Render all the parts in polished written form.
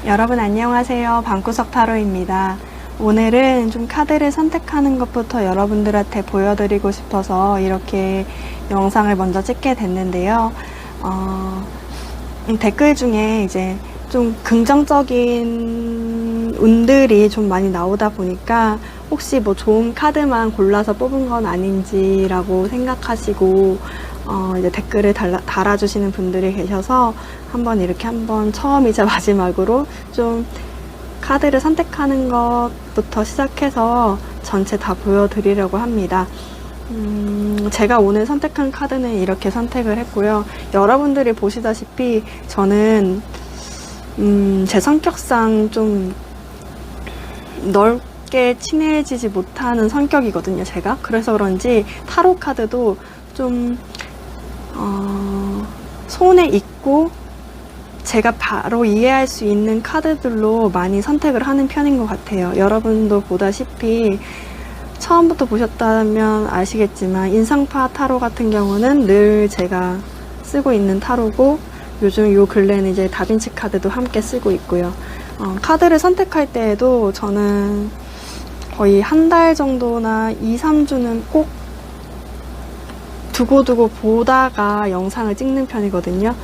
여러분 안녕하세요. 방구석 타로입니다. 오늘은 좀 카드를 선택하는 것부터 여러분들한테 보여드리고 싶어서 이렇게 영상을 먼저 찍게 됐는데요. 댓글 중에 이제 좀 긍정적인 운들이 좀 많이 나오다 보니까 혹시 뭐 좋은 카드만 골라서 뽑은 건 아닌지라고 생각하시고 이제 댓글을 달아주시는 분들이 계셔서 한번 처음이자 마지막으로 좀 카드를 선택하는 것부터 시작해서 전체 다 보여드리려고 합니다. 제가 오늘 선택한 카드는 이렇게 선택을 했고요. 여러분들이 보시다시피 저는 제 성격상 좀 넓게 친해지지 못하는 성격이거든요, 제가. 그래서 그런지 타로 카드도 좀 손에 익고 제가 바로 이해할 수 있는 카드들로 많이 선택을 하는 편인 것 같아요. 여러분도 보다시피 처음부터 보셨다면 아시겠지만 인상파 타로 같은 경우는 늘 제가 쓰고 있는 타로고, 요즘 요 근래는 이제 다빈치 카드도 함께 쓰고 있고요. 카드를 선택할 때에도 저는 거의 한 달 정도나 2, 3주는 꼭 두고두고 보다가 영상을 찍는 편이거든요.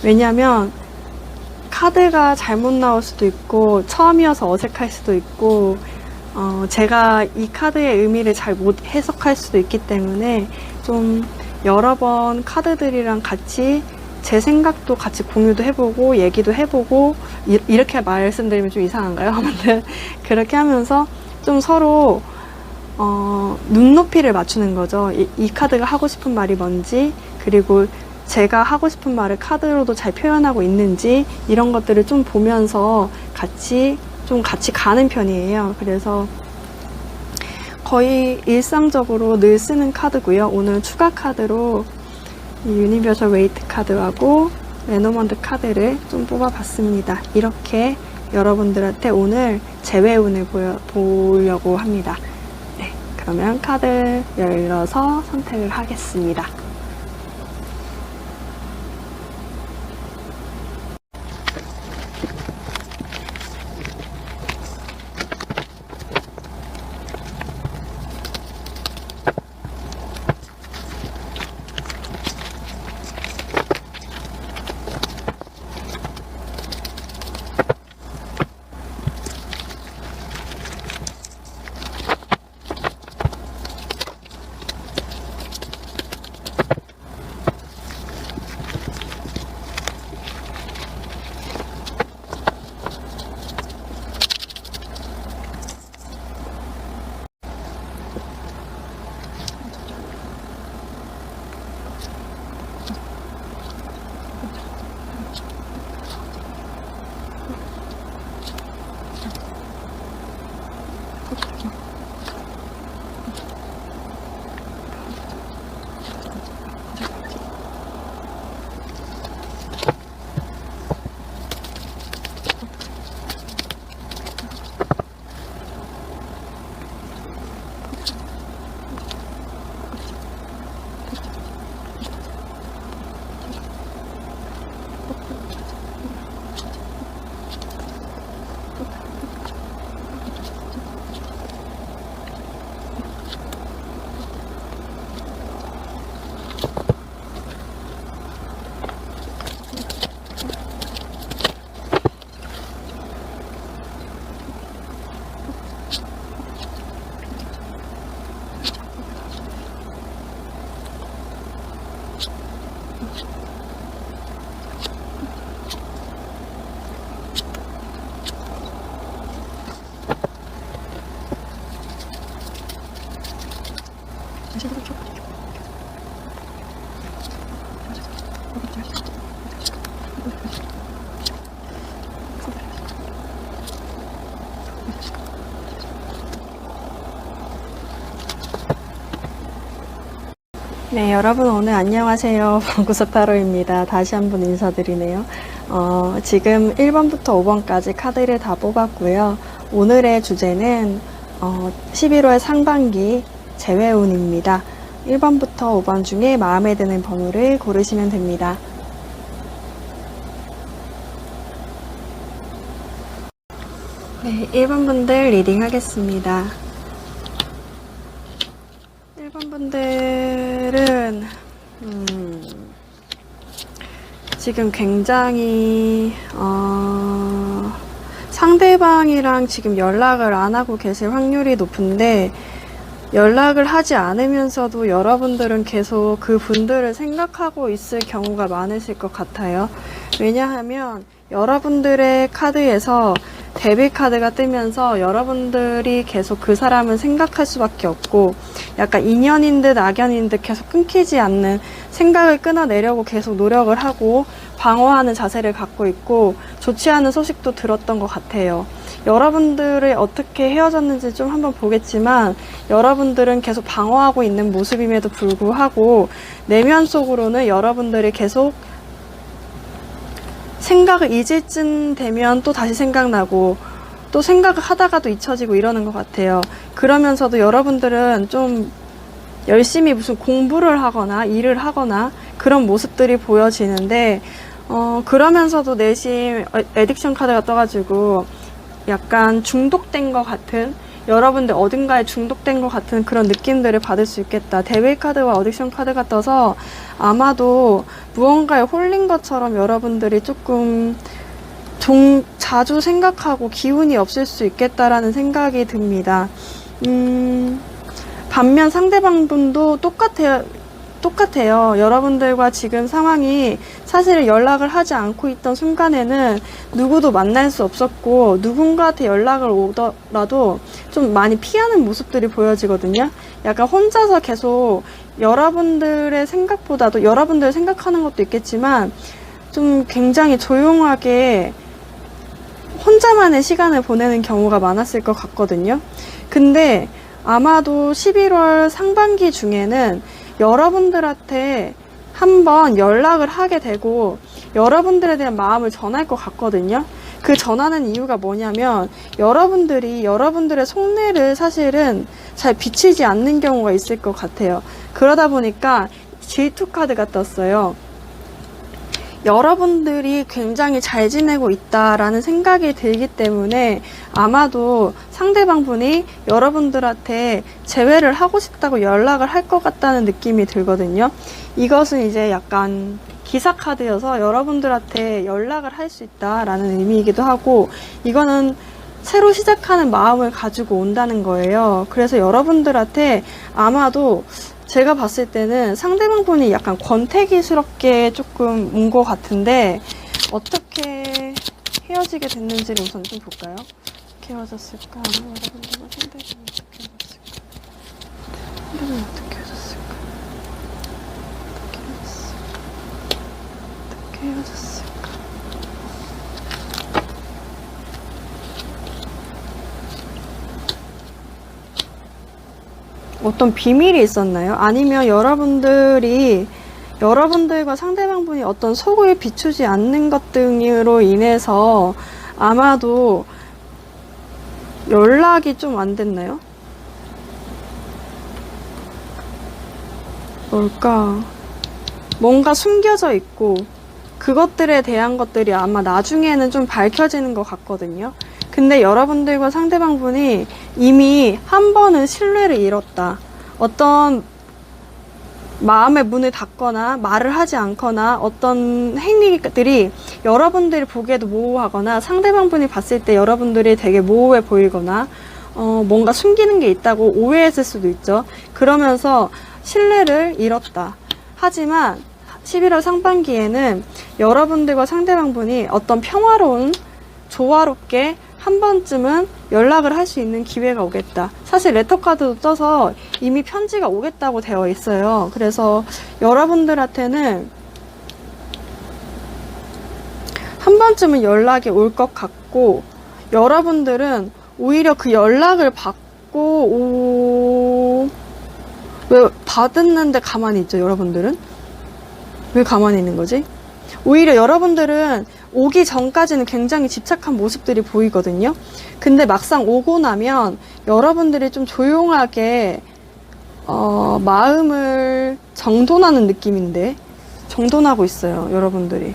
왜냐면 카드가 잘못 나올 수도 있고 처음이어서 어색할 수도 있고 제가 이 카드의 의미를 잘 못 해석할 수도 있기 때문에 좀 여러 번 카드들이랑 같이 제 생각도 같이 공유도 해보고 얘기도 해보고, 이렇게 말씀드리면 좀 이상한가요? 아무튼 그렇게 하면서 좀 서로 눈높이를 맞추는 거죠. 이 카드가 하고 싶은 말이 뭔지, 그리고 제가 하고 싶은 말을 카드로도 잘 표현하고 있는지, 이런 것들을 좀 보면서 같이 가는 편이에요. 그래서 거의 일상적으로 늘 쓰는 카드고요. 오늘 추가 카드로 이 유니버설 웨이트 카드하고 레노먼드 카드를 좀 뽑아봤습니다. 이렇게 여러분들한테 오늘 재회운을 보려고 합니다. 네, 그러면 카드 열어서 선택을 하겠습니다. 네, 여러분 오늘 안녕하세요. 방구석 타로입니다. 다시 한번 인사드리네요. 지금 1번부터 5번까지 카드를 다 뽑았고요. 오늘의 주제는 11월 상반기 재회운입니다. 1번부터 5번 중에 마음에 드는 번호를 고르시면 됩니다. 네, 1번 분들 리딩 하겠습니다. 1번 분들은 지금 굉장히 상대방이랑 지금 연락을 안 하고 계실 확률이 높은데, 연락을 하지 않으면서도 여러분들은 계속 그 분들을 생각하고 있을 경우가 많으실 것 같아요. 왜냐하면 여러분들의 카드에서 데빌 카드가 뜨면서 여러분들이 계속 그 사람을 생각할 수밖에 없고, 약간 인연인 듯 악연인 듯 계속 끊기지 않는 생각을 끊어내려고 계속 노력을 하고 방어하는 자세를 갖고 있고, 좋지 않은 소식도 들었던 것 같아요. 여러분들이 어떻게 헤어졌는지 좀 한번 보겠지만, 여러분들은 계속 방어하고 있는 모습임에도 불구하고 내면 속으로는 여러분들이 계속 생각을 잊을 쯤 되면 또 다시 생각나고, 또 생각을 하다가도 잊혀지고 이러는 것 같아요. 그러면서도 여러분들은 좀 열심히 무슨 공부를 하거나 일을 하거나 그런 모습들이 보여지는데, 그러면서도 내심 에딕션 카드가 떠가지고 약간 중독된 것 같은, 여러분들 어딘가에 중독된 것 같은 그런 느낌들을 받을 수 있겠다. 데빌 카드와 어딕션 카드가 떠서 아마도 무언가에 홀린 것처럼 여러분들이 조금 자주 생각하고 기운이 없을 수 있겠다라는 생각이 듭니다. 반면 상대방 분도 똑같아요. 여러분들과 지금 상황이 사실 연락을 하지 않고 있던 순간에는 누구도 만날 수 없었고, 누군가한테 연락을 오더라도 좀 많이 피하는 모습들이 보여지거든요. 약간 혼자서 계속 여러분들의 생각보다도, 여러분들 생각하는 것도 있겠지만 좀 굉장히 조용하게 혼자만의 시간을 보내는 경우가 많았을 것 같거든요. 근데 아마도 11월 상반기 중에는 여러분들한테 한번 연락을 하게 되고 여러분들에 대한 마음을 전할 것 같거든요. 그 전하는 이유가 뭐냐면, 여러분들이 여러분들의 속내를 사실은 잘 비치지 않는 경우가 있을 것 같아요. 그러다 보니까 G2 카드가 떴어요. 여러분들이 굉장히 잘 지내고 있다라는 생각이 들기 때문에 아마도 상대방 분이 여러분들한테 재회를 하고 싶다고 연락을 할 것 같다는 느낌이 들거든요. 이것은 이제 약간 기사 카드여서 여러분들한테 연락을 할 수 있다라는 의미이기도 하고, 이거는 새로 시작하는 마음을 가지고 온다는 거예요. 그래서 여러분들한테 아마도 제가 봤을 때는 상대방 분이 약간 권태기스럽게 조금 온 것 같은데, 어떻게 헤어지게 됐는지를 우선 좀 볼까요? 어떻게 헤어졌을까? 여러분들과 상대방이 어떻게 헤어졌을까? 상대방이 어떻게 헤어졌을까? 어떻게 헤어졌을까? 어떤 비밀이 있었나요? 아니면 여러분들과 상대방분이 어떤 속을 비추지 않는 것 등으로 인해서 아마도 연락이 좀 안 됐나요? 뭘까? 뭔가 숨겨져 있고 그것들에 대한 것들이 아마 나중에는 좀 밝혀지는 것 같거든요. 근데 여러분들과 상대방분이 이미 한 번은 신뢰를 잃었다. 어떤 마음의 문을 닫거나 말을 하지 않거나 어떤 행위들이 여러분들이 보기에도 모호하거나 상대방분이 봤을 때 여러분들이 되게 모호해 보이거나 뭔가 숨기는 게 있다고 오해했을 수도 있죠. 그러면서 신뢰를 잃었다. 하지만 11월 상반기에는 여러분들과 상대방분이 어떤 평화로운, 조화롭게 한 번쯤은 연락을 할 수 있는 기회가 오겠다. 사실 레터카드도 떠서 이미 편지가 오겠다고 되어 있어요. 그래서 여러분들한테는 한 번쯤은 연락이 올 것 같고, 여러분들은 오히려 그 연락을 받고 왜 받았는데 가만히 있죠? 여러분들은 왜 가만히 있는 거지? 오히려 여러분들은 오기 전까지는 굉장히 집착한 모습들이 보이거든요. 근데 막상 오고 나면 여러분들이 좀 조용하게 마음을 정돈하는 느낌인데, 정돈하고 있어요. 여러분들이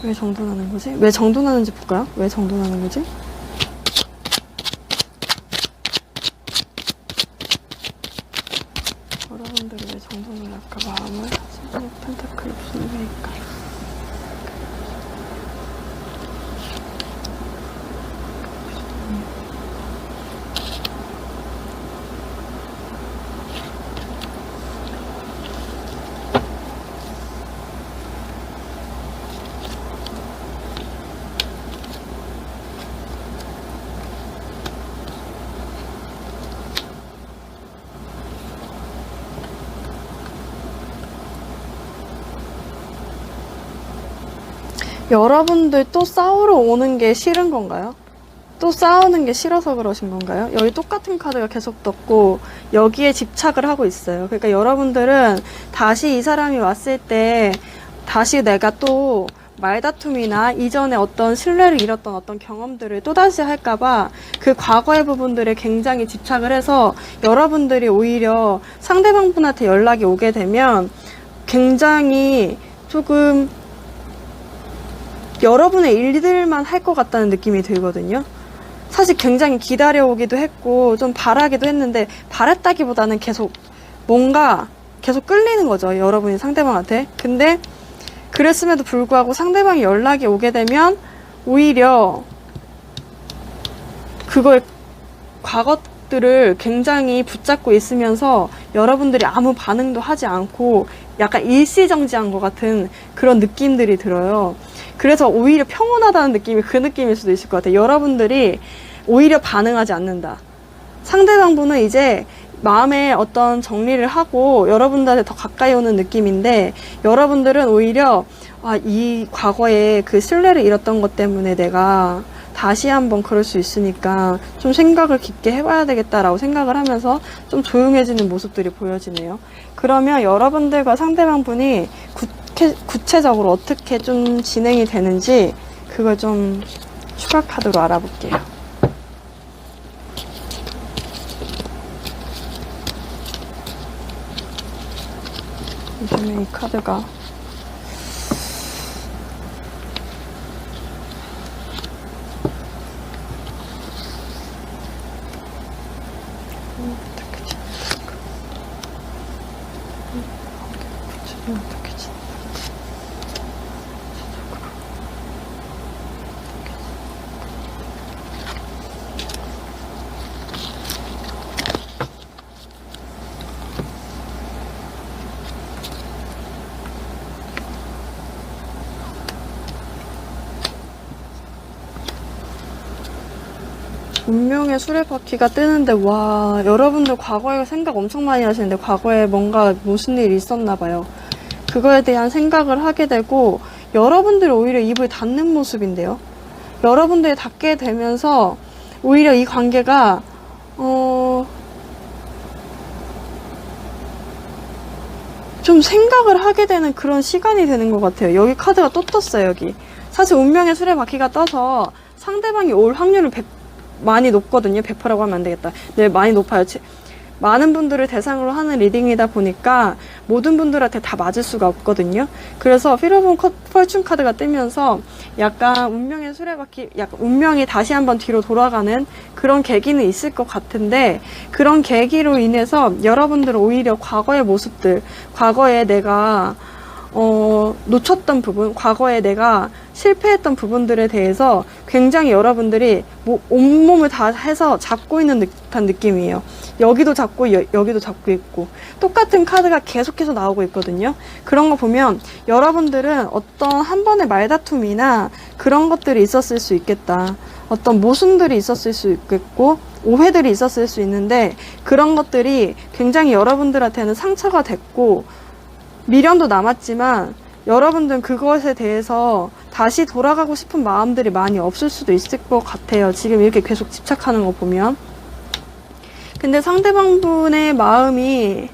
왜 정돈하는 거지? 왜 정돈하는지 볼까요? 왜 정돈하는 거지? 여러분들 또 싸우러 오는 게 싫은 건가요? 또 싸우는 게 싫어서 그러신 건가요? 여기 똑같은 카드가 계속 떴고 여기에 집착을 하고 있어요. 그러니까 여러분들은 다시 이 사람이 왔을 때 다시 내가 또 말다툼이나 이전에 어떤 신뢰를 잃었던 어떤 경험들을 또다시 할까봐 그 과거의 부분들에 굉장히 집착을 해서 여러분들이 오히려 상대방분한테 연락이 오게 되면 굉장히 조금 여러분의 일들만 할 것 같다는 느낌이 들거든요. 사실 굉장히 기다려오기도 했고 좀 바라기도 했는데 바랬다기보다는 계속 뭔가 계속 끌리는 거죠. 여러분이 상대방한테. 근데 그랬음에도 불구하고 상대방이 연락이 오게 되면 오히려 그거의 과거들을 굉장히 붙잡고 있으면서 여러분들이 아무 반응도 하지 않고 약간 일시정지한 것 같은 그런 느낌들이 들어요. 그래서 오히려 평온하다는 느낌이 그 느낌일 수도 있을 것 같아요. 여러분들이 오히려 반응하지 않는다. 상대방 분은 이제 마음에 어떤 정리를 하고 여러분들한테 더 가까이 오는 느낌인데 여러분들은 오히려 이 과거에 그 신뢰를 잃었던 것 때문에 내가 다시 한번 그럴 수 있으니까 좀 생각을 깊게 해봐야 되겠다라고 생각을 하면서 좀 조용해지는 모습들이 보여지네요. 그러면 여러분들과 상대방 분이 구체적으로 어떻게 좀 진행이 되는지 그걸 좀 추가 카드로 알아볼게요. 요즘에 이 카드가 운명의 수레바퀴가 뜨는데 와 여러분들 과거에 생각 엄청 많이 하시는데 과거에 뭔가 무슨 일이 있었나 봐요. 그거에 대한 생각을 하게 되고 여러분들이 오히려 입을 닫는 모습인데요. 여러분들이 닫게 되면서 오히려 이 관계가 좀 생각을 하게 되는 그런 시간이 되는 것 같아요. 여기 카드가 또 떴어요. 여기 사실 운명의 수레바퀴가 떠서 상대방이 올 확률은 많이 높거든요. 100%라고 하면 안 되겠다. 네, 많이 높아요. 많은 분들을 대상으로 하는 리딩이다 보니까 모든 분들한테 다 맞을 수가 없거든요. 그래서 피로본 펄춘 카드가 뜨면서 약간 운명의 수레바퀴, 약간 운명이 다시 한번 뒤로 돌아가는 그런 계기는 있을 것 같은데 그런 계기로 인해서 여러분들은 오히려 과거의 모습들, 과거에 내가 놓쳤던 부분, 과거에 내가 실패했던 부분들에 대해서 굉장히 여러분들이 온몸을 다 해서 잡고 있는 듯한 느낌이에요. 여기도 잡고 여기도 잡고 있고 똑같은 카드가 계속해서 나오고 있거든요. 그런 거 보면 여러분들은 어떤 한 번의 말다툼이나 그런 것들이 있었을 수 있겠다. 어떤 모순들이 있었을 수 있겠고 오해들이 있었을 수 있는데 그런 것들이 굉장히 여러분들한테는 상처가 됐고 미련도 남았지만 여러분들은 그것에 대해서 다시 돌아가고 싶은 마음들이 많이 없을 수도 있을 것 같아요. 지금 이렇게 계속 집착하는 거 보면. 근데 상대방분의 마음이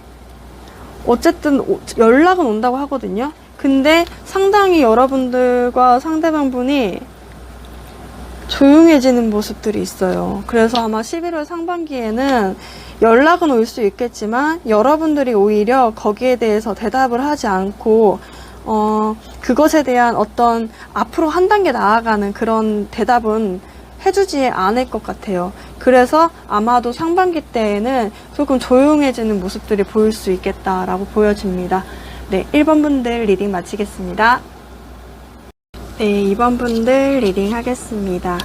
어쨌든 연락은 온다고 하거든요. 근데 상당히 여러분들과 상대방분이 조용해지는 모습들이 있어요. 그래서 아마 11월 상반기에는 연락은 올 수 있겠지만 여러분들이 오히려 거기에 대해서 대답을 하지 않고 그것에 대한 어떤 앞으로 한 단계 나아가는 그런 대답은 해주지 않을 것 같아요. 그래서 아마도 상반기 때에는 조금 조용해지는 모습들이 보일 수 있겠다라고 보여집니다. 네, 1번 분들 리딩 마치겠습니다. 네, 2번 분들 리딩 하겠습니다.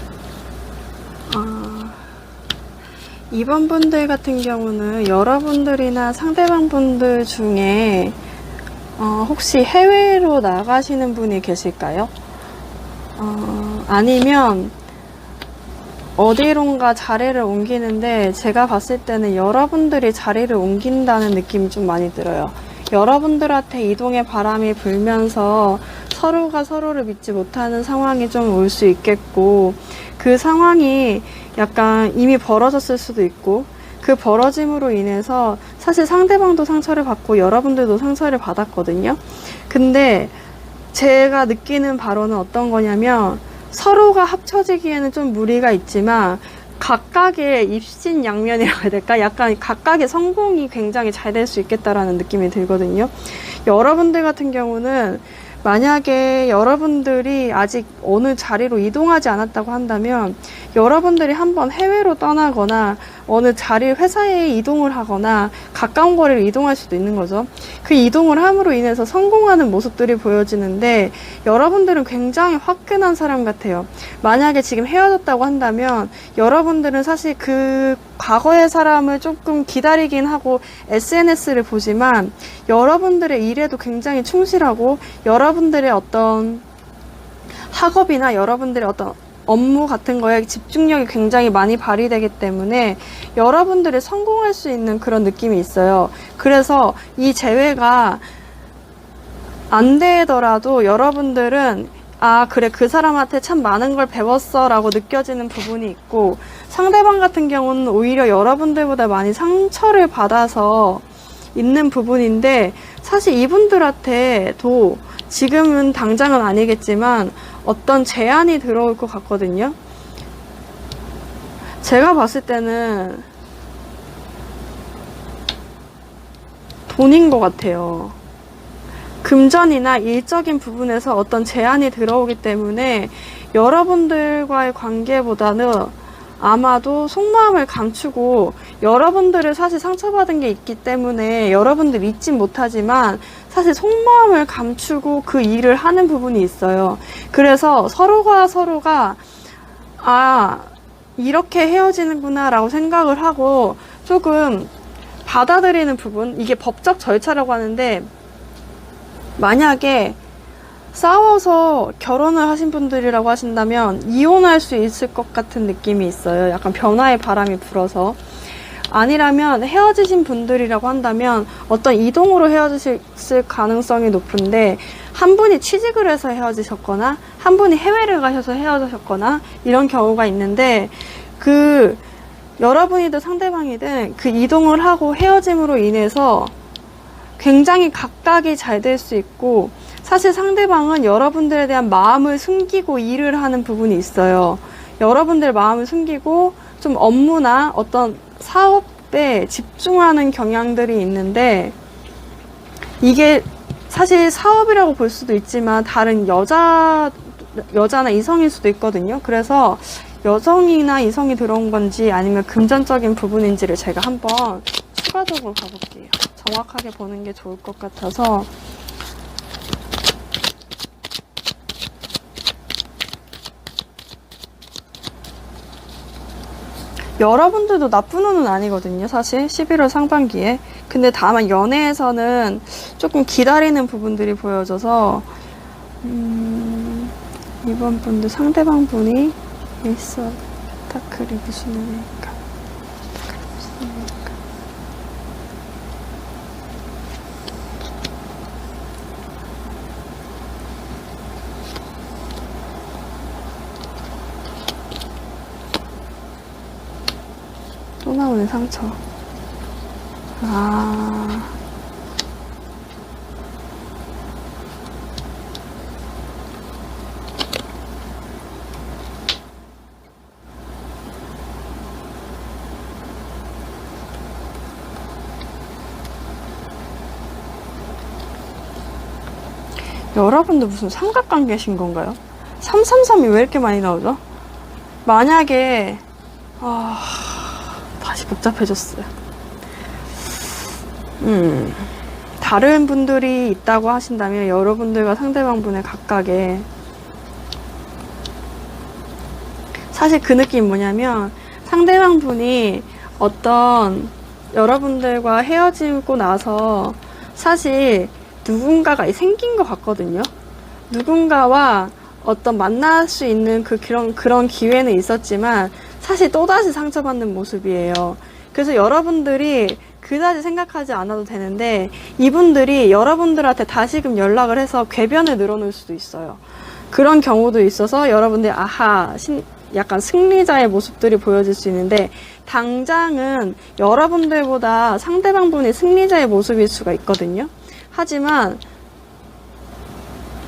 2번 분들 같은 경우는 여러분들이나 상대방 분들 중에 혹시 해외로 나가시는 분이 계실까요? 아니면 어디론가 자리를 옮기는데 제가 봤을 때는 여러분들이 자리를 옮긴다는 느낌이 좀 많이 들어요. 여러분들한테 이동의 바람이 불면서 서로가 서로를 믿지 못하는 상황이 좀 올 수 있겠고, 그 상황이 약간 이미 벌어졌을 수도 있고, 그 벌어짐으로 인해서 사실 상대방도 상처를 받고 여러분들도 상처를 받았거든요. 근데 제가 느끼는 바로는 어떤 거냐면, 서로가 합쳐지기에는 좀 무리가 있지만 각각의 입신양면이라고 해야 될까? 약간 각각의 성공이 굉장히 잘 될 수 있겠다라는 느낌이 들거든요. 여러분들 같은 경우는 만약에 여러분들이 아직 어느 자리로 이동하지 않았다고 한다면 여러분들이 한번 해외로 떠나거나 어느 자리 회사에 이동을 하거나 가까운 거리를 이동할 수도 있는 거죠. 그 이동을 함으로 인해서 성공하는 모습들이 보여지는데 여러분들은 굉장히 화끈한 사람 같아요. 만약에 지금 헤어졌다고 한다면 여러분들은 사실 그 과거의 사람을 조금 기다리긴 하고 SNS를 보지만 여러분들의 일에도 굉장히 충실하고 여러분들의 어떤 학업이나 여러분들의 어떤 업무 같은 거에 집중력이 굉장히 많이 발휘되기 때문에 여러분들이 성공할 수 있는 그런 느낌이 있어요. 그래서 이 재회가 안 되더라도 여러분들은 아, 그래, 그 사람한테 참 많은 걸 배웠어 라고 느껴지는 부분이 있고, 상대방 같은 경우는 오히려 여러분들보다 많이 상처를 받아서 있는 부분인데, 사실 이분들한테도 지금은 당장은 아니겠지만 어떤 제안이 들어올 것 같거든요. 제가 봤을 때는 돈인 것 같아요. 금전이나 일적인 부분에서 어떤 제안이 들어오기 때문에 여러분들과의 관계보다는 아마도 속마음을 감추고, 여러분들을 사실 상처받은 게 있기 때문에 여러분들 믿진 못하지만 사실 속마음을 감추고 그 일을 하는 부분이 있어요. 그래서 서로가 아, 이렇게 헤어지는구나 라고 생각을 하고 조금 받아들이는 부분, 이게 법적 절차라고 하는데, 만약에 싸워서 결혼을 하신 분들이라고 하신다면 이혼할 수 있을 것 같은 느낌이 있어요. 약간 변화의 바람이 불어서. 아니라면 헤어지신 분들이라고 한다면 어떤 이동으로 헤어지실 가능성이 높은데, 한 분이 취직을 해서 헤어지셨거나 한 분이 해외를 가셔서 헤어지셨거나 이런 경우가 있는데, 그 여러분이든 상대방이든 그 이동을 하고 헤어짐으로 인해서 굉장히 각각이 잘 될 수 있고, 사실 상대방은 여러분들에 대한 마음을 숨기고 일을 하는 부분이 있어요. 여러분들 마음을 숨기고 좀 업무나 어떤 사업에 집중하는 경향들이 있는데, 이게 사실 사업이라고 볼 수도 있지만 다른 여자나 이성일 수도 있거든요. 그래서 여성이나 이성이 들어온 건지 아니면 금전적인 부분인지를 제가 한번 추가적으로 가볼게요. 정확하게 보는 게 좋을 것 같아서. 여러분들도 나쁜 운은 아니거든요, 사실 11월 상반기에. 근데 다만 연애에서는 조금 기다리는 부분들이 보여져서 이번 분도 상대방 분이 있어. 타클이 무슨 의미일까? 타클이 무슨 의미일까? 또 나오는 상처. 아. 여러분도 무슨 삼각관계신 건가요? 333이 왜 이렇게 많이 나오죠? 만약에 다시 복잡해졌어요. 다른 분들이 있다고 하신다면 여러분들과 상대방 분의 각각의, 사실 그 느낌이 뭐냐면 상대방 분이 어떤 여러분들과 헤어지고 나서 사실 누군가가 생긴 것 같거든요. 누군가와 어떤 만날 수 있는 그런 기회는 있었지만 사실 또다시 상처받는 모습이에요. 그래서 여러분들이 그다지 생각하지 않아도 되는데 이분들이 여러분들한테 다시금 연락을 해서 궤변을 늘어놓을 수도 있어요. 그런 경우도 있어서 여러분들이 약간 승리자의 모습들이 보여질 수 있는데 당장은 여러분들보다 상대방분이 승리자의 모습일 수가 있거든요. 하지만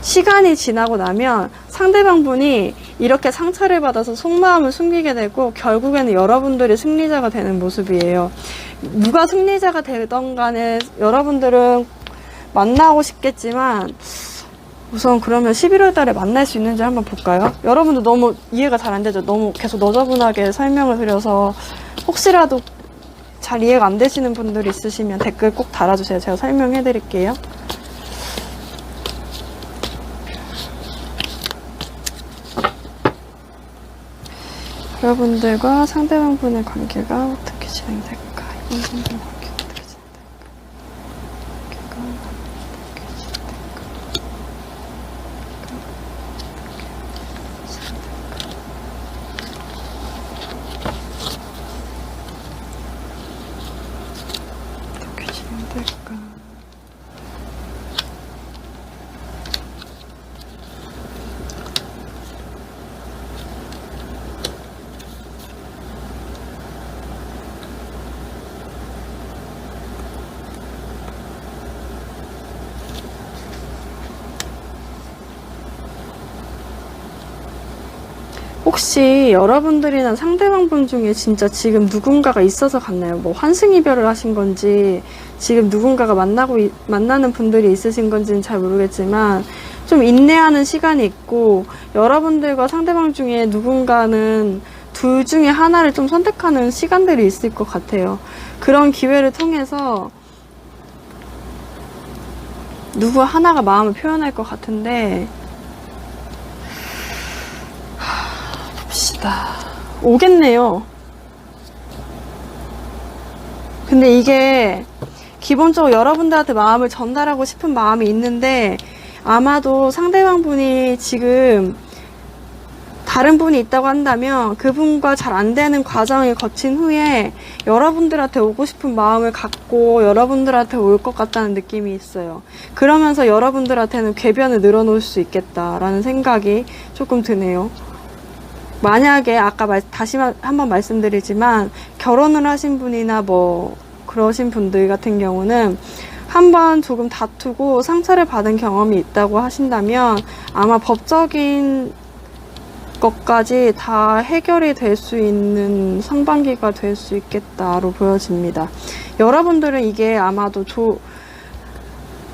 시간이 지나고 나면 상대방분이 이렇게 상처를 받아서 속마음을 숨기게 되고 결국에는 여러분들이 승리자가 되는 모습이에요. 누가 승리자가 되던 간에 여러분들은 만나고 싶겠지만 우선 그러면 11월 달에 만날 수 있는지 한번 볼까요? 여러분도 너무 이해가 잘 안 되죠? 너무 계속 너저분하게 설명을 드려서 혹시라도 잘 이해가 안 되시는 분들이 있으시면 댓글 꼭 달아주세요. 제가 설명해 드릴게요. 여러분들과 상대방분의 관계가 어떻게 진행될까? 이번 분들 관계가 어떻게 진행될까? 어떻게 진행될까? 혹시 여러분들이나 상대방분 중에 진짜 지금 누군가가 있어서 갔나요? 뭐 환승이별을 하신 건지 지금 누군가가 만나는 분들이 있으신 건지는 잘 모르겠지만 좀 인내하는 시간이 있고 여러분들과 상대방 중에 누군가는 둘 중에 하나를 좀 선택하는 시간들이 있을 것 같아요. 그런 기회를 통해서 누구 하나가 마음을 표현할 것 같은데 오겠네요. 근데 이게 기본적으로 여러분들한테 마음을 전달하고 싶은 마음이 있는데 아마도 상대방분이 지금 다른 분이 있다고 한다면 그분과 잘 안 되는 과정을 거친 후에 여러분들한테 오고 싶은 마음을 갖고 여러분들한테 올 것 같다는 느낌이 있어요. 그러면서 여러분들한테는 궤변을 늘어놓을 수 있겠다라는 생각이 조금 드네요. 만약에 아까 다시 한번 말씀드리지만 결혼을 하신 분이나 뭐 그러신 분들 같은 경우는 한번 조금 다투고 상처를 받은 경험이 있다고 하신다면 아마 법적인 것까지 다 해결이 될 수 있는 상반기가 될 수 있겠다로 보여집니다. 여러분들은 이게 아마도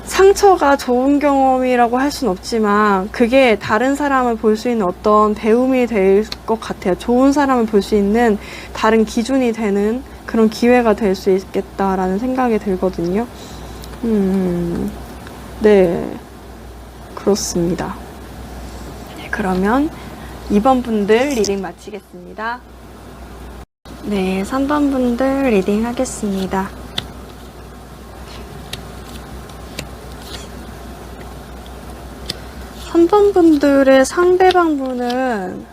상처가 좋은 경험이라고 할 수는 없지만 그게 다른 사람을 볼 수 있는 어떤 배움이 될 것 같아요. 좋은 사람을 볼 수 있는 다른 기준이 되는 그런 기회가 될 수 있겠다라는 생각이 들거든요. 네, 그렇습니다. 네, 그러면 2번 분들 리딩 마치겠습니다. 네, 3번 분들 리딩 하겠습니다. 3번 분들의 상대방 분은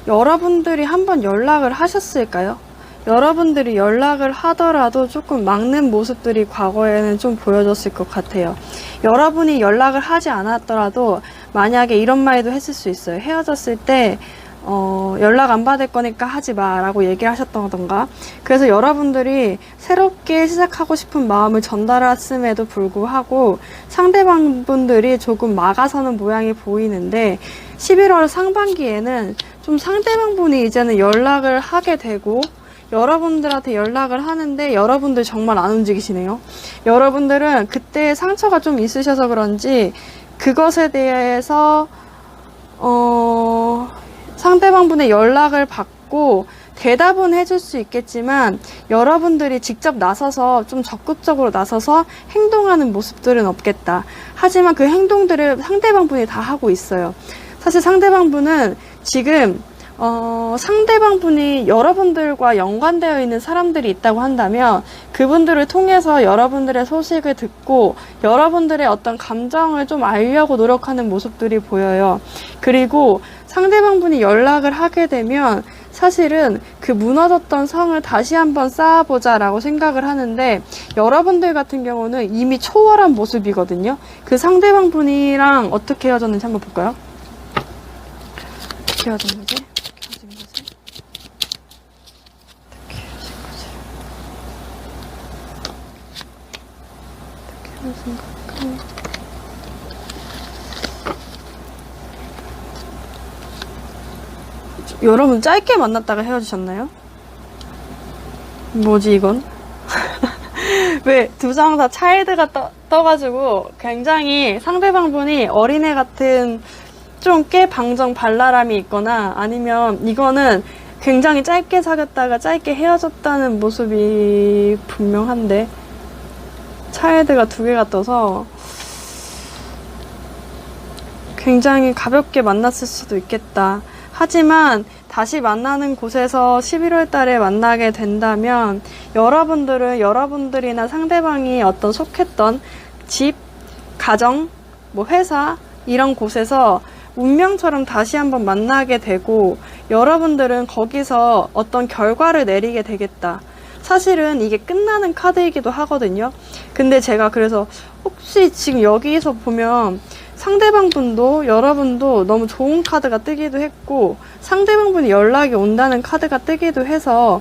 여러분들이 한번 연락을 하셨을까요? 여러분들이 연락을 하더라도 조금 막는 모습들이 과거에는 좀 보여졌을 것 같아요. 여러분이 연락을 하지 않았더라도 만약에 이런 말도 했을 수 있어요. 헤어졌을 때 연락 안 받을 거니까 하지 마 라고 얘기를 하셨던가. 그래서 여러분들이 새롭게 시작하고 싶은 마음을 전달했음에도 불구하고 상대방 분들이 조금 막아서는 모양이 보이는데 11월 상반기에는 좀 상대방 분이 이제는 연락을 하게 되고 여러분들한테 연락을 하는데 여러분들 정말 안 움직이시네요. 여러분들은 그때 상처가 좀 있으셔서 그런지 그것에 대해서 상대방분의 연락을 받고 대답은 해줄 수 있겠지만 여러분들이 직접 나서서 좀 적극적으로 나서서 행동하는 모습들은 없겠다. 하지만 그 행동들을 상대방분이 다 하고 있어요. 사실 상대방분은 지금 상대방분이 여러분들과 연관되어 있는 사람들이 있다고 한다면 그분들을 통해서 여러분들의 소식을 듣고 여러분들의 어떤 감정을 좀 알려고 노력하는 모습들이 보여요. 그리고 상대방분이 연락을 하게 되면 사실은 그 무너졌던 성을 다시 한번 쌓아보자 라고 생각을 하는데, 여러분들 같은 경우는 이미 초월한 모습이거든요. 그 상대방 분이랑 어떻게 헤어졌는지 한번 볼까요? 어떻게 헤어진 거지? 어떻게 헤어진 거지? 어떻게 헤어진 거지? 어떻게 헤어진 걸까? 여러분 짧게 만났다가 헤어지셨나요? 뭐지 이건? 왜 두 장 다 차일드가 떠가지고 굉장히 상대방 분이 어린애 같은 좀 꽤 방정 발랄함이 있거나, 아니면 이거는 굉장히 짧게 사귀었다가 짧게 헤어졌다는 모습이 분명한데, 차일드가 두 개가 떠서 굉장히 가볍게 만났을 수도 있겠다. 하지만 다시 만나는 곳에서 11월 달에 만나게 된다면, 여러분들은 여러분들이나 상대방이 어떤 속했던 집, 가정, 뭐 회사 이런 곳에서 운명처럼 다시 한번 만나게 되고, 여러분들은 거기서 어떤 결과를 내리게 되겠다. 사실은 이게 끝나는 카드이기도 하거든요. 근데 제가 그래서 혹시 지금 여기서 보면 상대방 분도 여러분도 너무 좋은 카드가 뜨기도 했고, 상대방 분이 연락이 온다는 카드가 뜨기도 해서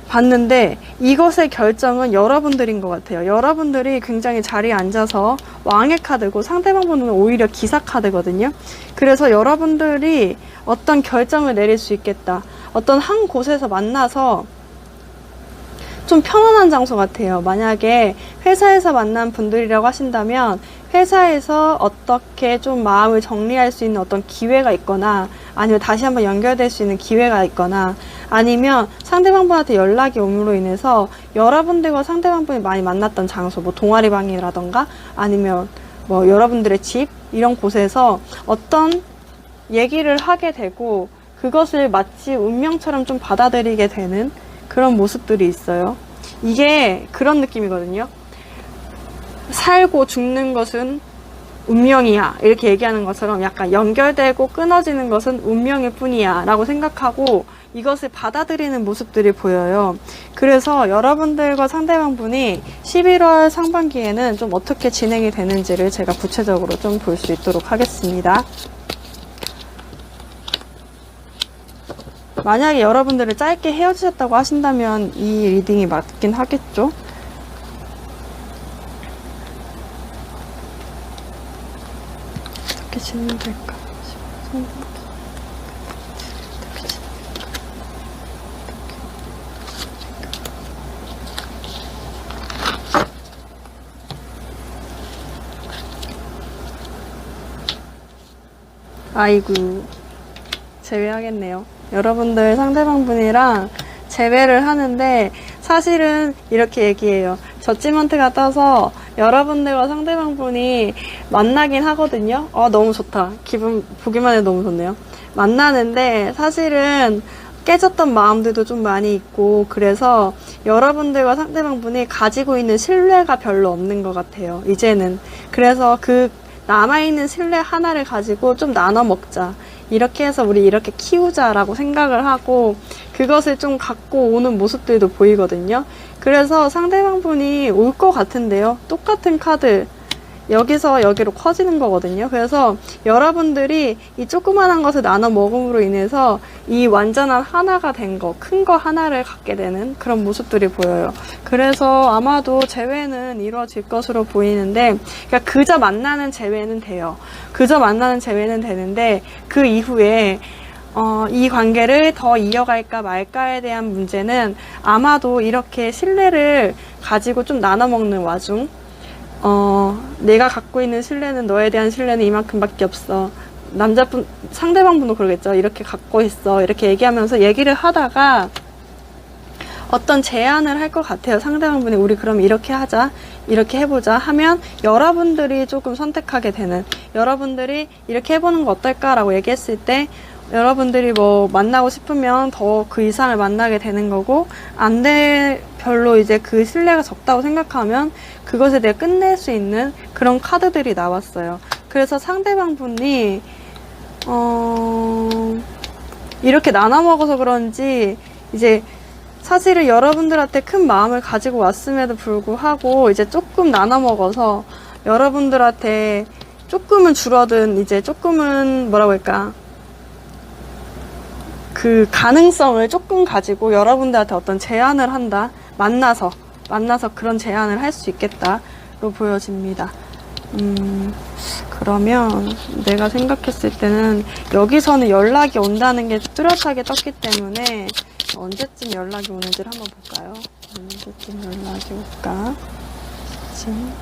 봤는데, 이것의 결정은 여러분들인 것 같아요. 여러분들이 굉장히 자리에 앉아서 왕의 카드고, 상대방 분은 오히려 기사 카드거든요. 그래서 여러분들이 어떤 결정을 내릴 수 있겠다. 어떤 한 곳에서 만나서 좀 편안한 장소 같아요. 만약에 회사에서 만난 분들이라고 하신다면, 회사에서 어떻게 좀 마음을 정리할 수 있는 어떤 기회가 있거나, 아니면 다시 한번 연결될 수 있는 기회가 있거나, 아니면 상대방 분한테 연락이 옴으로 인해서 여러분들과 상대방 분이 많이 만났던 장소, 뭐 동아리방이라던가 아니면 뭐 여러분들의 집 이런 곳에서 어떤 얘기를 하게 되고, 그것을 마치 운명처럼 좀 받아들이게 되는 그런 모습들이 있어요. 이게 그런 느낌이거든요. 살고 죽는 것은 운명이야, 이렇게 얘기하는 것처럼 약간 연결되고 끊어지는 것은 운명일 뿐이야 라고 생각하고 이것을 받아들이는 모습들이 보여요. 그래서 여러분들과 상대방 분이 11월 상반기에는 좀 어떻게 진행이 되는지를 제가 구체적으로 좀 볼 수 있도록 하겠습니다. 만약에 여러분들을 짧게 헤어지셨다고 하신다면 이 리딩이 맞긴 하겠죠? 어떻게 진행될까? 아이고, 제외하겠네요. 여러분들 상대방 분이랑 재회를 하는데, 사실은 이렇게 얘기해요. 저지먼트가 떠서 여러분들과 상대방 분이 만나긴 하거든요. 너무 좋다. 기분 보기만 해도 너무 좋네요. 만나는데 사실은 깨졌던 마음들도 좀 많이 있고, 그래서 여러분들과 상대방 분이 가지고 있는 신뢰가 별로 없는 것 같아요, 이제는. 그래서 그 남아있는 신뢰 하나를 가지고 좀 나눠 먹자, 이렇게 해서 우리 이렇게 키우자라고 생각을 하고, 그것을 좀 갖고 오는 모습들도 보이거든요. 그래서 상대방 분이 올 것 같은데요. 똑같은 카드 여기서 여기로 커지는 거거든요. 그래서 여러분들이 이 조그만한 것을 나눠 먹음으로 인해서 이 완전한 하나가 된 거, 큰 거 하나를 갖게 되는 그런 모습들이 보여요. 그래서 아마도 재회는 이루어질 것으로 보이는데, 그러니까 그저 만나는 재회는 돼요. 그저 만나는 재회는 되는데, 그 이후에 이 관계를 더 이어갈까 말까에 대한 문제는 아마도 이렇게 신뢰를 가지고 좀 나눠 먹는 와중, 내가 갖고 있는 신뢰는, 너에 대한 신뢰는 이만큼밖에 없어. 상대방분도 그러겠죠. 이렇게 갖고 있어. 이렇게 얘기하면서 얘기를 하다가 어떤 제안을 할 것 같아요. 상대방분이 우리 그럼 이렇게 하자, 이렇게 해보자 하면 여러분들이 조금 선택하게 되는, 여러분들이 이렇게 해보는 거 어떨까라고 얘기했을 때 여러분들이 뭐 만나고 싶으면 더 그 이상을 만나게 되는 거고, 안 돼, 별로 이제 그 신뢰가 적다고 생각하면 그것에 대해 끝낼 수 있는 그런 카드들이 나왔어요. 그래서 상대방 분이 이렇게 나눠 먹어서 그런지 이제 사실은 여러분들한테 큰 마음을 가지고 왔음에도 불구하고 이제 조금 나눠 먹어서 여러분들한테 조금은 줄어든 이제 조금은 뭐라고 할까 그 가능성을 조금 가지고 여러분들한테 어떤 제안을 한다. 만나서 그런 제안을 할 수 있겠다로 보여집니다. 그러면 내가 생각했을 때는 여기서는 연락이 온다는 게 뚜렷하게 떴기 때문에 언제쯤 연락이 오는지를 한번 볼까요? 언제쯤 연락이 올까? 지금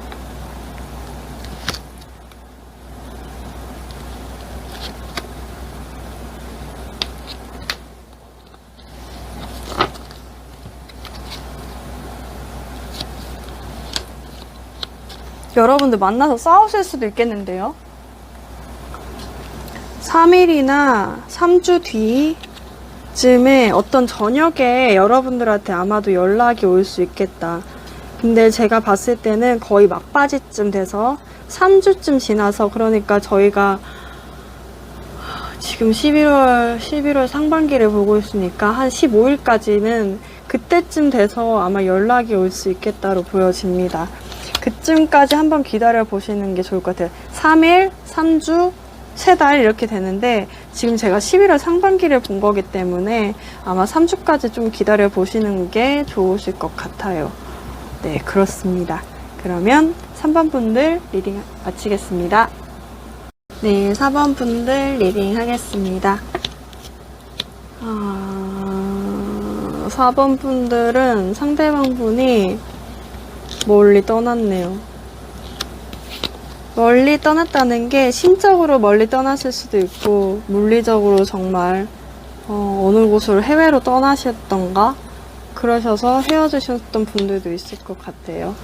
여러분들 만나서 싸우실 수도 있겠는데요. 3일이나 3주 뒤쯤에 어떤 저녁에 여러분들한테 아마도 연락이 올 수 있겠다. 근데 제가 봤을 때는 거의 막바지쯤 돼서 3주쯤 지나서 그러니까 저희가 지금 11월 상반기를 보고 있으니까 한 15일까지는 그때쯤 돼서 아마 연락이 올 수 있겠다로 보여집니다. 그쯤까지 한번 기다려 보시는 게 좋을 것 같아요. 3일, 3주, 3달 이렇게 되는데 지금 제가 11월 상반기를 본 거기 때문에 아마 3주까지 좀 기다려 보시는 게 좋으실 것 같아요. 네, 그렇습니다. 그러면 3번 분들 리딩 마치겠습니다. 네, 4번 분들 리딩 하겠습니다. 4번 분들은 상대방 분이 멀리 떠났네요. 멀리 떠났다는 게 심적으로 멀리 떠났을 수도 있고 물리적으로 정말 어느 곳으로 해외로 떠나셨던가 그러셔서 헤어지셨던 분들도 있을 것 같아요.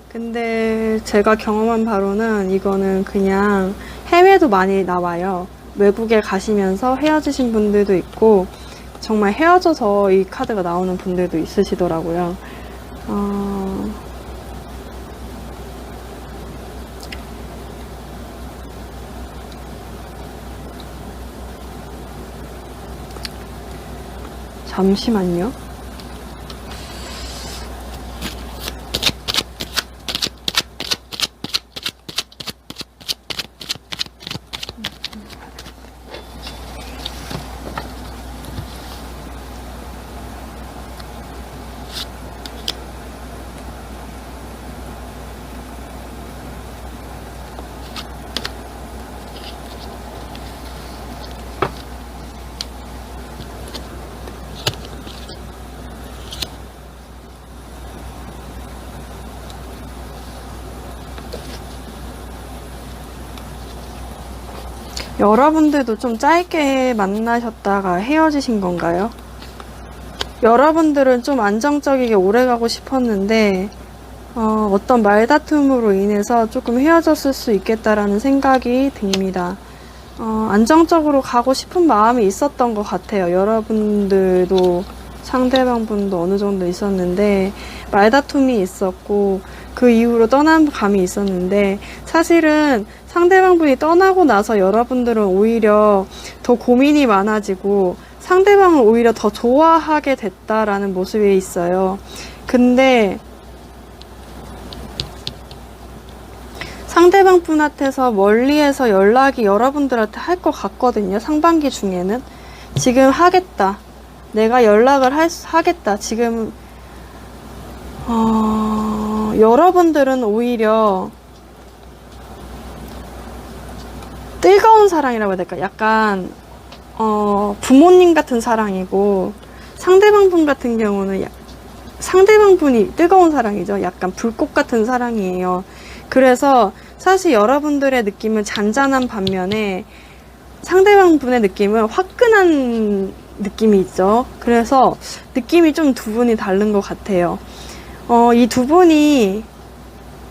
근데 제가 경험한 바로는 이거는 그냥 해외도 많이 나와요. 외국에 가시면서 헤어지신 분들도 있고 정말 헤어져서 이 카드가 나오는 분들도 있으시더라고요. 잠시만요. 여러분들도 좀 짧게 만나셨다가 헤어지신 건가요? 여러분들은 좀 안정적이게 오래가고 싶었는데 어떤 말다툼으로 인해서 조금 헤어졌을 수 있겠다라는 생각이 듭니다. 안정적으로 가고 싶은 마음이 있었던 것 같아요. 여러분들도 상대방 분도 어느 정도 있었는데 말다툼이 있었고 그 이후로 떠난 감이 있었는데 사실은 상대방 분이 떠나고 나서 여러분들은 오히려 더 고민이 많아지고 상대방을 오히려 더 좋아하게 됐다라는 모습이 있어요. 근데 상대방 분한테서 멀리에서 연락이 여러분들한테 할 것 같거든요. 상반기 중에는 지금 하겠다. 내가 연락을 하겠다. 지금 여러분들은 오히려 뜨거운 사랑이라고 해야 될까? 약간 부모님 같은 사랑이고 상대방 분 같은 경우는 상대방 분이 뜨거운 사랑이죠. 약간 불꽃 같은 사랑이에요. 그래서 사실 여러분들의 느낌은 잔잔한 반면에 상대방 분의 느낌은 화끈한 느낌이 있죠. 그래서 느낌이 좀 두 분이 다른 것 같아요. 이 두 분이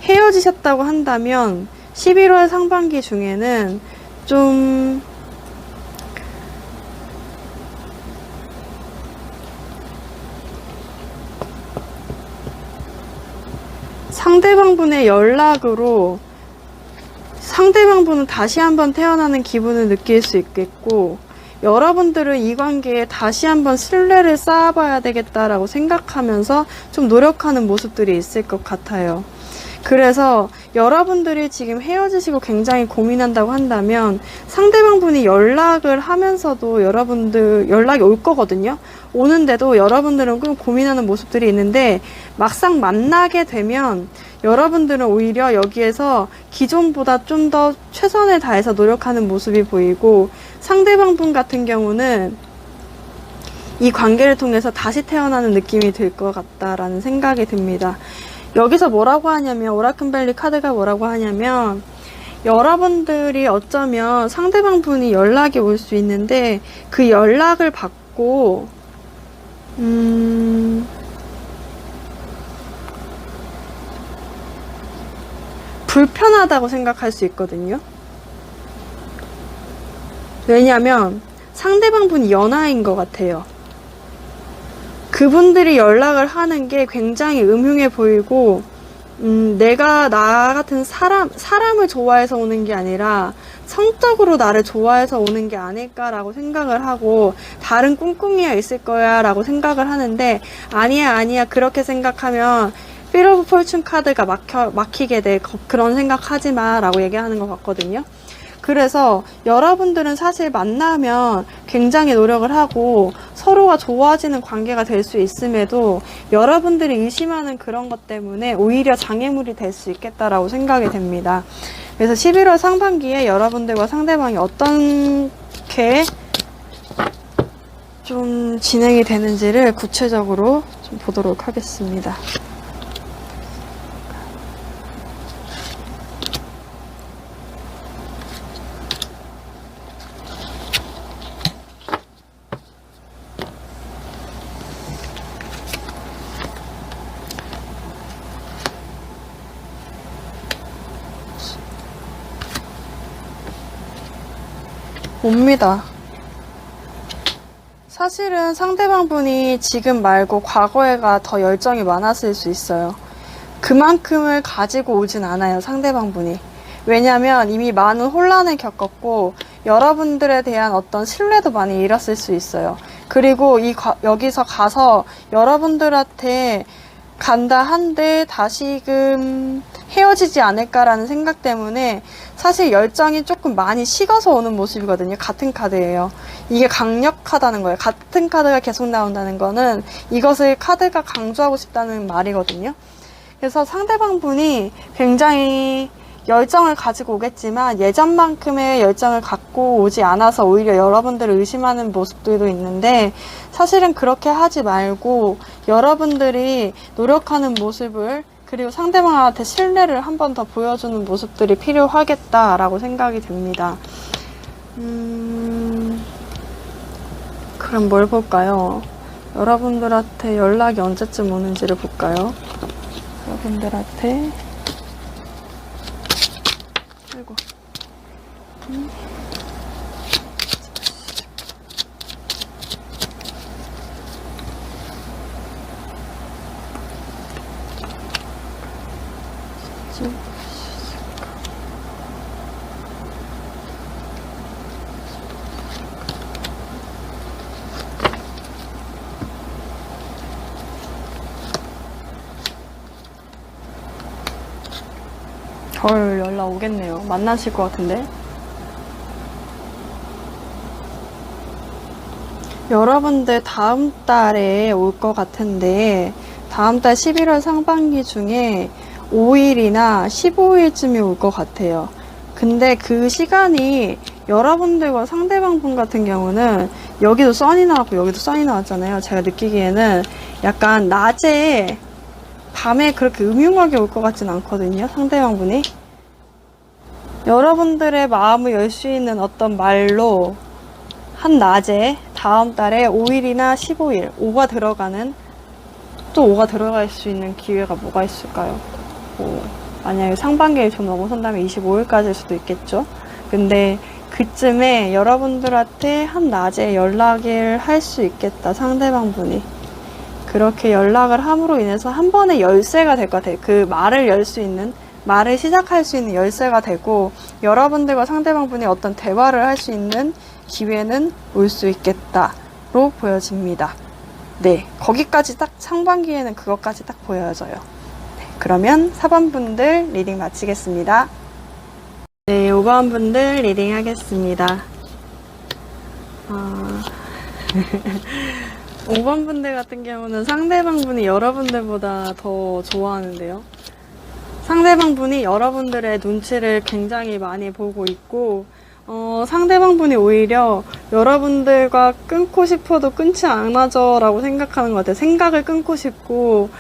헤어지셨다고 한다면 11월 상반기 중에는 좀 상대방 분의 연락으로 상대방 분은 다시 한번 태어나는 기분을 느낄 수 있겠고 여러분들은 이 관계에 다시 한번 신뢰를 쌓아봐야 되겠다라고 생각하면서 좀 노력하는 모습들이 있을 것 같아요. 그래서 여러분들이 지금 헤어지시고 굉장히 고민한다고 한다면 상대방분이 연락을 하면서도 여러분들 연락이 올 거거든요. 오는데도 여러분들은 좀 고민하는 모습들이 있는데 막상 만나게 되면 여러분들은 오히려 여기에서 기존보다 좀 더 최선을 다해서 노력하는 모습이 보이고, 상대방분 같은 경우는 이 관계를 통해서 다시 태어나는 느낌이 들 것 같다라는 생각이 듭니다. 여기서 뭐라고 하냐면, 오라클밸리 카드가 뭐라고 하냐면, 여러분들이 어쩌면 상대방 분이 연락이 올 수 있는데 그 연락을 받고 불편하다고 생각할 수 있거든요. 왜냐면 상대방 분이 연하인 것 같아요. 그분들이 연락을 하는 게 굉장히 음흉해 보이고, 내가 나 같은 사람을 좋아해서 오는 게 아니라 성적으로 나를 좋아해서 오는 게 아닐까라고 생각을 하고, 다른 꿍꿍이가 있을 거야 라고 생각을 하는데, 아니야 그렇게 생각하면 필 오브 폴춘 카드가 막히게 돼. 그런 생각하지 마 라고 얘기하는 것 같거든요. 그래서 여러분들은 사실 만나면 굉장히 노력을 하고 서로가 좋아지는 관계가 될 수 있음에도, 여러분들이 의심하는 그런 것 때문에 오히려 장애물이 될 수 있겠다라고 생각이 됩니다. 그래서 11월 상반기에 여러분들과 상대방이 어떻게 좀 진행이 되는지를 구체적으로 좀 보도록 하겠습니다. 옵니다. 사실은 상대방 분이 지금 말고 과거에가 더 열정이 많았을 수 있어요. 그만큼을 가지고 오진 않아요, 상대방 분이. 왜냐면 이미 많은 혼란을 겪었고 여러분들에 대한 어떤 신뢰도 많이 잃었을 수 있어요. 그리고 여기서 가서 여러분들한테 간다 한데 다시금 헤어지지 않을까라는 생각 때문에 사실 열정이 조금 많이 식어서 오는 모습이거든요. 같은 카드예요. 이게 강력하다는 거예요. 같은 카드가 계속 나온다는 거는 이것을 카드가 강조하고 싶다는 말이거든요. 그래서 상대방 분이 굉장히 열정을 가지고 오겠지만 예전만큼의 열정을 갖고 오지 않아서 오히려 여러분들을 의심하는 모습들도 있는데, 사실은 그렇게 하지 말고 여러분들이 노력하는 모습을, 그리고 상대방한테 신뢰를 한 번 더 보여주는 모습들이 필요하겠다라고 생각이 듭니다. 그럼 뭘 볼까요? 여러분들한테 연락이 언제쯤 오는지를 볼까요? 여러분들한테 아이고. 헐, 연락 오겠네요. 만나실 것 같은데. 여러분들 다음 달에 올 것 같은데, 다음 달 11월 상반기 중에 5일이나 15일쯤에 올 것 같아요. 근데 그 시간이 여러분들과 상대방 분 같은 경우는, 여기도 선이 나왔고 여기도 선이 나왔잖아요. 제가 느끼기에는 약간 낮에, 밤에 그렇게 음흉하게 올 것 같진 않거든요, 상대방 분이. 여러분들의 마음을 열 수 있는 어떤 말로 한낮에 다음 달에 5일이나 15일 5가 들어가는, 또 5가 들어갈 수 있는 기회가 뭐가 있을까요? 만약에 상반기에 좀 넘어선다면 25일까지일 수도 있겠죠. 근데 그쯤에 여러분들한테 한낮에 연락을 할 수 있겠다, 상대방 분이. 그렇게 연락을 함으로 인해서 한 번의 열쇠가 될 것 같아요. 그 말을 열 수 있는, 말을 시작할 수 있는 열쇠가 되고, 여러분들과 상대방분이 어떤 대화를 할 수 있는 기회는 올 수 있겠다로 보여집니다. 네, 거기까지 딱 상반기에는 그것까지 딱 보여져요. 네, 그러면 4번 분들 리딩 마치겠습니다. 네, 5번 분들 리딩 하겠습니다. 5번 분들 같은 경우는 상대방분이 여러분들보다 더 좋아하는데요. 상대방분이 여러분들의 눈치를 굉장히 많이 보고 있고, 상대방분이 오히려 여러분들과 끊고 싶어도 끊지 않아줘 라고 생각하는 것 같아요. 생각을 끊고 싶고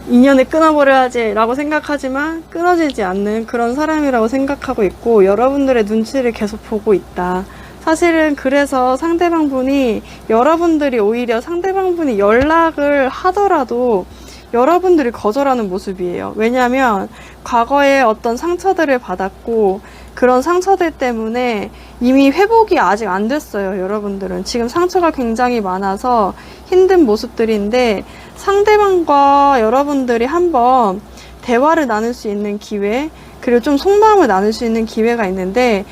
인연을 끊어버려야지 라고 생각하지만 끊어지지 않는 그런 사람이라고 생각하고 있고, 여러분들의 눈치를 계속 보고 있다. 사실은 그래서 상대방분이, 여러분들이 오히려 상대방분이 연락을 하더라도 여러분들이 거절하는 모습이에요. 왜냐하면 과거에 어떤 상처들을 받았고, 그런 상처들 때문에 이미 회복이 아직 안 됐어요. 여러분들은 지금 상처가 굉장히 많아서 힘든 모습들인데, 상대방과 여러분들이 한번 대화를 나눌 수 있는 기회, 그리고 좀 속마음을 나눌 수 있는 기회가 있는데,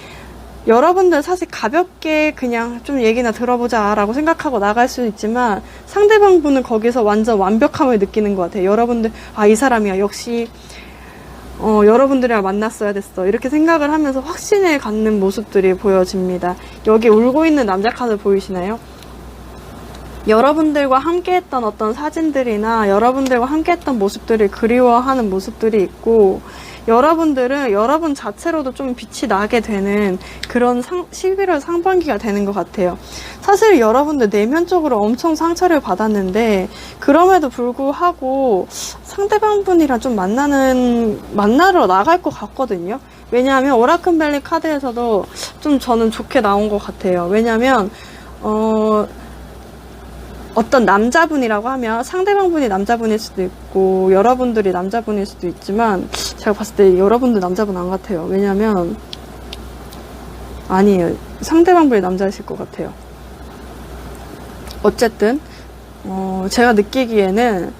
여러분들 사실 가볍게 그냥 좀 얘기나 들어보자 라고 생각하고 나갈 수 있지만, 상대방 분은 거기서 완전 완벽함을 느끼는 것 같아요. 여러분들, 아, 이 사람이야, 역시 여러분들이랑 만났어야 됐어, 이렇게 생각을 하면서 확신을 갖는 모습들이 보여집니다. 여기 울고 있는 남자 카드 보이시나요? 여러분들과 함께 했던 어떤 사진들이나 여러분들과 함께 했던 모습들을 그리워하는 모습들이 있고, 여러분들은 여러분 자체로도 좀 빛이 나게 되는 그런 11월 상반기가 되는 것 같아요. 사실 여러분들 내면적으로 엄청 상처를 받았는데, 그럼에도 불구하고 상대방분이랑 좀 만나러 나갈 것 같거든요. 왜냐하면 오라클 카드에서도 좀 저는 좋게 나온 것 같아요. 왜냐하면 어떤 남자분이라고 하면 상대방분이 남자분일 수도 있고 여러분들이 남자분일 수도 있지만, 제가 봤을 때 여러분들 남자분 안 같아요. 왜냐면 아니에요, 상대방분이 남자이실 것 같아요. 어쨌든 제가 느끼기에는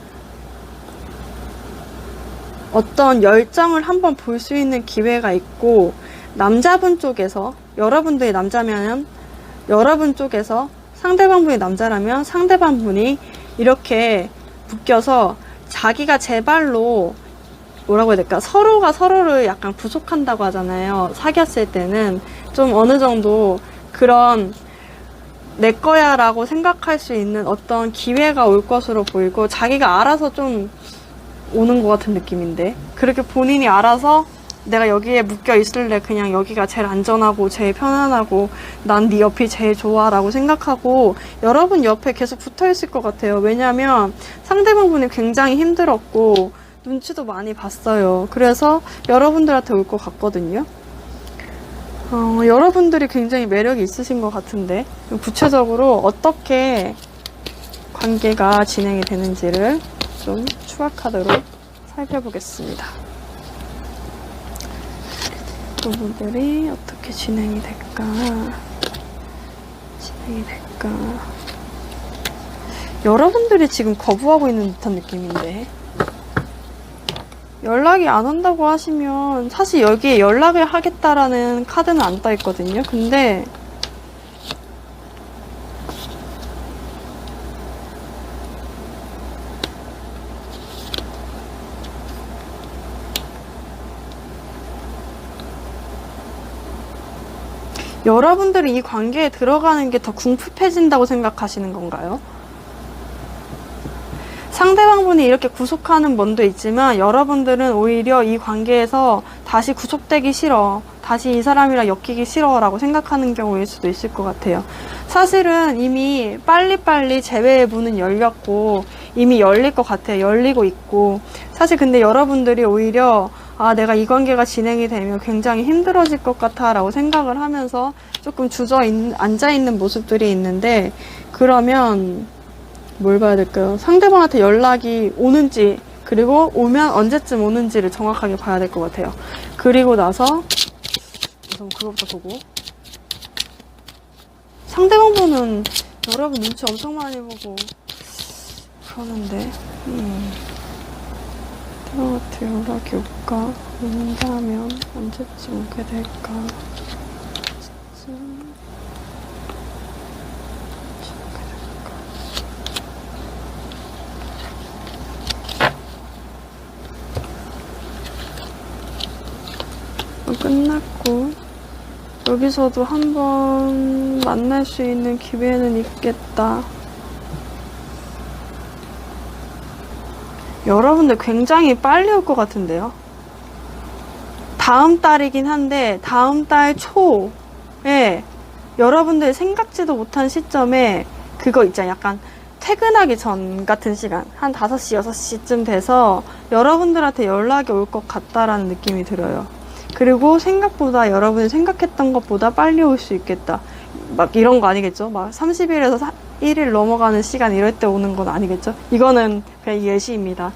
어떤 열정을 한번 볼 수 있는 기회가 있고, 남자분 쪽에서, 여러분들이 남자면 여러분 쪽에서, 상대방분이 남자라면 상대방분이 이렇게 묶여서 자기가 제 발로, 뭐라고 해야 될까, 서로가 서로를 약간 구속한다고 하잖아요. 사귀었을 때는 좀 어느 정도 그런 내 거야 라고 생각할 수 있는 어떤 기회가 올 것으로 보이고, 자기가 알아서 좀 오는 것 같은 느낌인데, 그렇게 본인이 알아서 내가 여기에 묶여 있을래, 그냥 여기가 제일 안전하고 제일 편안하고 난 네 옆이 제일 좋아 라고 생각하고 여러분 옆에 계속 붙어 있을 것 같아요. 왜냐면 상대방분이 굉장히 힘들었고 눈치도 많이 봤어요. 그래서 여러분들한테 올 것 같거든요. 여러분들이 굉장히 매력이 있으신 것 같은데, 구체적으로 어떻게 관계가 진행이 되는지를 좀 추가 카드로 살펴보겠습니다. 부분들이 어떻게 진행이 될까? 여러분들이 지금 거부하고 있는 듯한 느낌인데, 연락이 안 온다고 하시면 사실 여기에 연락을 하겠다라는 카드는 안 떠 있거든요. 근데 여러분들이 이 관계에 들어가는 게 더 궁핍해진다고 생각하시는 건가요? 상대방분이 이렇게 구속하는 면도 있지만, 여러분들은 오히려 이 관계에서 다시 구속되기 싫어, 다시 이 사람이랑 엮이기 싫어 라고 생각하는 경우일 수도 있을 것 같아요. 사실은 이미 빨리빨리 재회의 문은 열렸고 이미 열릴 것 같아요. 열리고 있고, 사실 근데 여러분들이 오히려 아, 내가 이 관계가 진행이 되면 굉장히 힘들어질 것 같아 라고 생각을 하면서 조금 앉아있는 모습들이 있는데, 그러면 뭘 봐야 될까요? 상대방한테 연락이 오는지, 그리고 오면 언제쯤 오는지를 정확하게 봐야 될 것 같아요. 그리고 나서 우선 그거부터 보고, 상대방 분은 여러분 눈치 엄청 많이 보고 그러는데, 카드마트 연락이 올까? 온다면 언제쯤 오게 될까? 언제쯤 오게 될까? 끝났고 여기서도 한번 만날 수 있는 기회는 있겠다. 여러분들 굉장히 빨리 올 것 같은데요. 다음 달이긴 한데 다음 달 초에 여러분들 생각지도 못한 시점에 그거 있잖아요. 약간 퇴근하기 전 같은 시간 한 5시, 6시쯤 돼서 여러분들한테 연락이 올 것 같다라는 느낌이 들어요. 그리고 생각보다 여러분이 생각했던 것보다 빨리 올 수 있겠다. 막 이런 거 아니겠죠? 막 30일에서 1일 넘어가는 시간 이럴 때 오는 건 아니겠죠? 이거는 그냥 예시입니다.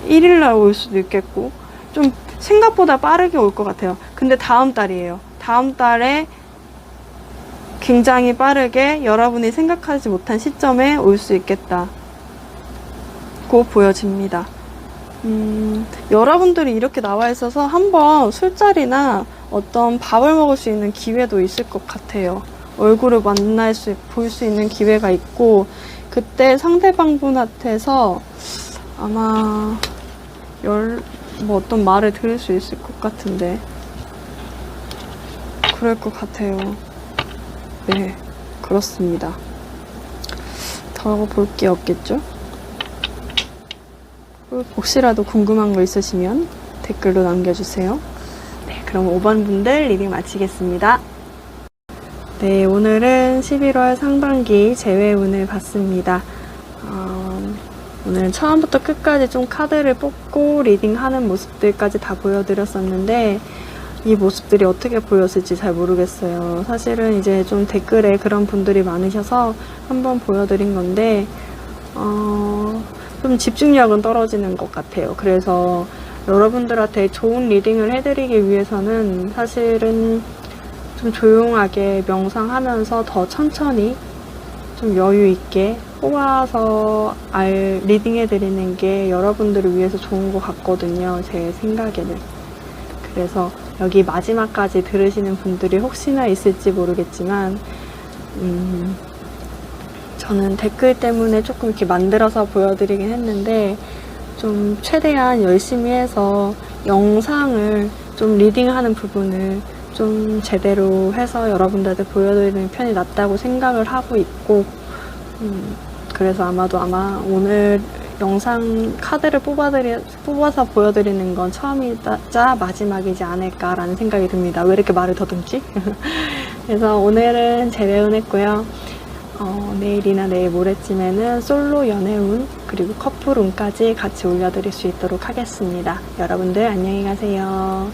1일날 올 수도 있겠고 좀 생각보다 빠르게 올 것 같아요. 근데 다음 달이에요. 다음 달에 굉장히 빠르게 여러분이 생각하지 못한 시점에 올 수 있겠다. 고 보여집니다. 여러분들이 이렇게 나와 있어서 한번 술자리나 어떤 밥을 먹을 수 있는 기회도 있을 것 같아요. 얼굴을 볼 수 있는 기회가 있고, 그때 상대방분한테서 아마 어떤 말을 들을 수 있을 것 같은데, 그럴 것 같아요. 네, 그렇습니다. 더 볼 게 없겠죠? 혹시라도 궁금한 거 있으시면 댓글로 남겨주세요. 네, 그럼 5번 분들 리딩 마치겠습니다. 네, 오늘은 11월 상반기 재회운을 봤습니다. 오늘은 처음부터 끝까지 좀 카드를 뽑고 리딩하는 모습들까지 다 보여드렸었는데 이 모습들이 어떻게 보였을지 잘 모르겠어요. 사실은 이제 좀 댓글에 그런 분들이 많으셔서 한번 보여드린 건데 좀 집중력은 떨어지는 것 같아요. 그래서 여러분들한테 좋은 리딩을 해드리기 위해서는 사실은 좀 조용하게 명상하면서 더 천천히 좀 여유 있게 뽑아서 리딩 해드리는 게 여러분들을 위해서 좋은 것 같거든요. 제 생각에는. 그래서 여기 마지막까지 들으시는 분들이 혹시나 있을지 모르겠지만 저는 댓글 때문에 조금 이렇게 만들어서 보여드리긴 했는데 좀 최대한 열심히 해서 영상을 좀 리딩하는 부분을 좀 제대로 해서 여러분들한테 보여드리는 편이 낫다고 생각을 하고 있고 그래서 아마 오늘 영상 카드를 뽑아서 보여드리는 건 처음이자 마지막이지 않을까라는 생각이 듭니다. 왜 이렇게 말을 더듬지? 그래서 오늘은 재회운 했고요. 내일이나 내일 모레쯤에는 솔로 연애운 그리고 커플운까지 같이 올려드릴 수 있도록 하겠습니다. 여러분들 안녕히 가세요.